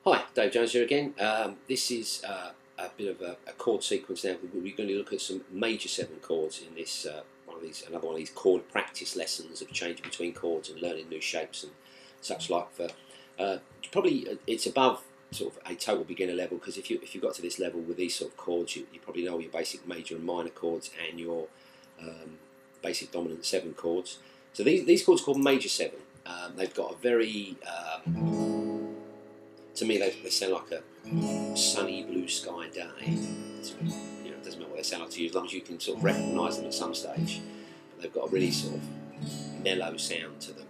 Hi, Dave Jones here again. This is a bit of a chord sequence now. We're going to look at some major 7 chords in this another one of these chord practice lessons of changing between chords and learning new shapes and such like. For probably it's above sort of a total beginner level, because if you got to this level with these sort of chords, you probably know your basic major and minor chords and your basic dominant 7 chords. So these chords are called major 7. They've got a very to me, they sound like a sunny blue sky day. It doesn't matter what they sound like to you, as long as you can sort of recognise them at some stage. But they've got a really sort of mellow sound to them.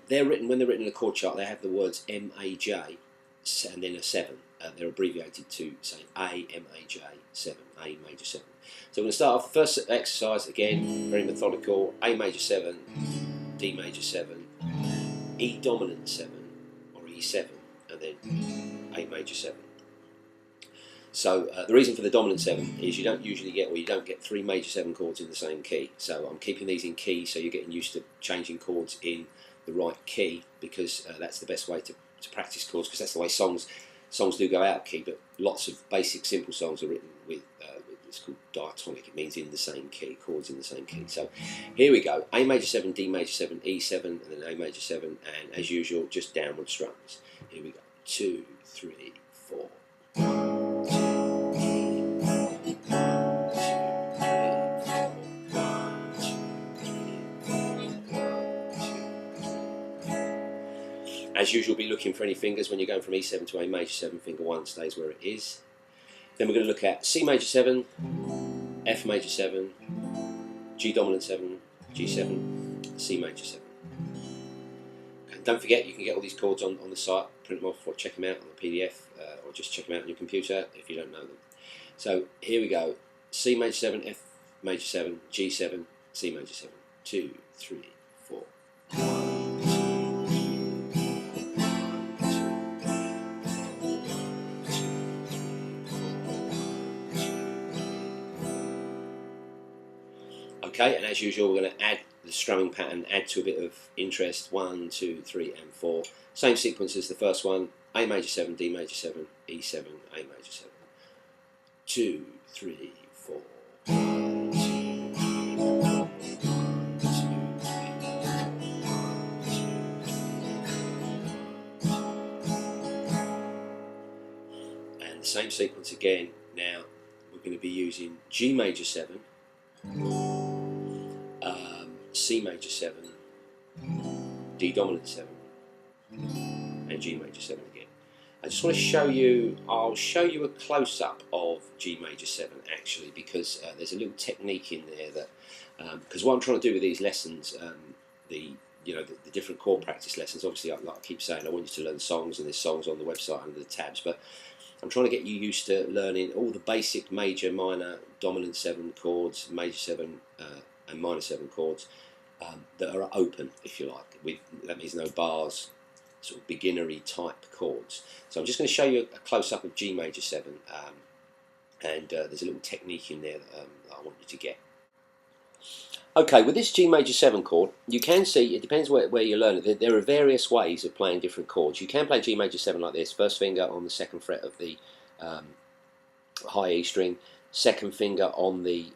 They're written, when they're written in a chord chart, they have the words M-A-J and then a 7. They're abbreviated to say A-M-A-J 7, A major 7. So we're going to start off the first exercise again, very methodical. A major 7, D major 7, E dominant 7, E7, and then A major 7. So the reason for the dominant 7 is you don't get 3 major 7 chords in the same key. So I'm keeping these in key, so you're getting used to changing chords in the right key, because that's the best way to practice chords, because that's the way songs do go out of key. But lots of basic simple songs are written with it's called diatonic. It means in the same key, chords in the same key. So here we go: A major 7, D major 7, E7, and then A major 7, and as usual, just downward strums. Here we go: 2, 3, 4. 1, 2, 3, 1, 2, 3, 4. As usual, be looking for any fingers when you're going from E7 to A major 7. Finger 1 stays where it is. Then we're going to look at C major 7, F major 7, G dominant 7, G7, C major 7. And don't forget, you can get all these chords on the site, print them off or check them out on the PDF, or just check them out on your computer if you don't know them. So here we go: C major 7, F major 7, G7, C major 7. 2, 3, 4. Okay, and as usual, we're going to add the strumming pattern, add to a bit of interest. 1, 2, 3, and 4. Same sequence as the first one: A major 7, D major 7, E7, A major 7. 2, 3, 4. 1, 2, 3, 4. 1, 2, 3, 4. 1, 2, 3, 4. And the same sequence again. Now we're going to be using G major 7. C major 7, D dominant 7, and G major 7 again. I just want to show you, I'll show you a close-up of G major 7 actually, because there's a little technique in there that, because what I'm trying to do with these lessons, the different chord practice lessons, obviously like I keep saying, I want you to learn songs, and there's songs on the website under the tabs, but I'm trying to get you used to learning all the basic major, minor, dominant 7 chords, major 7 and minor 7 chords that are open, if you like. That means no bars, sort of beginnery type chords. So I'm just going to show you a close-up of G major 7, and there's a little technique in there that I want you to get. Okay, with this G major 7 chord, you can see, it depends where you learn it, there are various ways of playing different chords. You can play G major 7 like this: first finger on the 2nd fret of the high E string, 2nd finger on the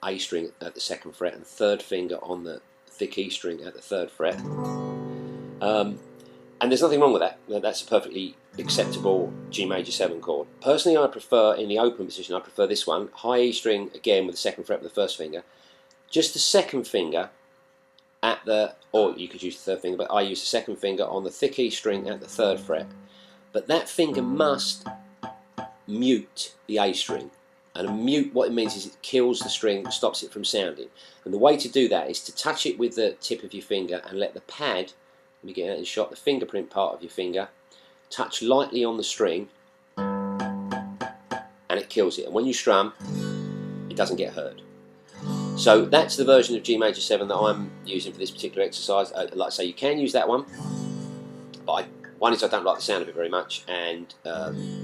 A string at the 2nd fret, and 3rd finger on the thick E string at the 3rd fret. And there's nothing wrong with that. That's a perfectly acceptable G major 7 chord. Personally, I prefer, in the open position, I prefer this one: high E string again with the 2nd fret with the 1st finger, just the 2nd finger at the, or you could use the 3rd finger, but I use the 2nd finger on the thick E string at the 3rd fret. But that finger must mute the A string. And a mute, what it means is it kills the string, stops it from sounding. And the way to do that is to touch it with the tip of your finger and let the pad, let me get out in shot, the fingerprint part of your finger, touch lightly on the string, and it kills it. And when you strum, it doesn't get heard. So that's the version of G major 7 that I'm using for this particular exercise. Like I say, you can use that one, but one is I don't like the sound of it very much, and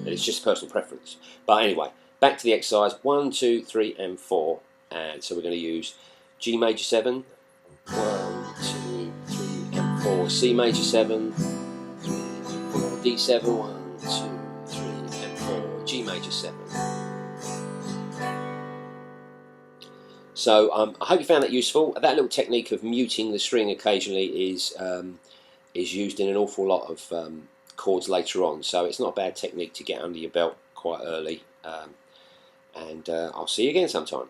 it's just personal preference. But anyway, back to the exercise: 1, 2, 3, and 4. And so we're going to use G major 7, 1, 2, 3, and 4. C major 7, 3, D7, 1, 2, 3, and 4, G major 7. So I hope you found that useful. That little technique of muting the string occasionally is used in an awful lot of chords later on. So it's not a bad technique to get under your belt quite early. And I'll see you again sometime.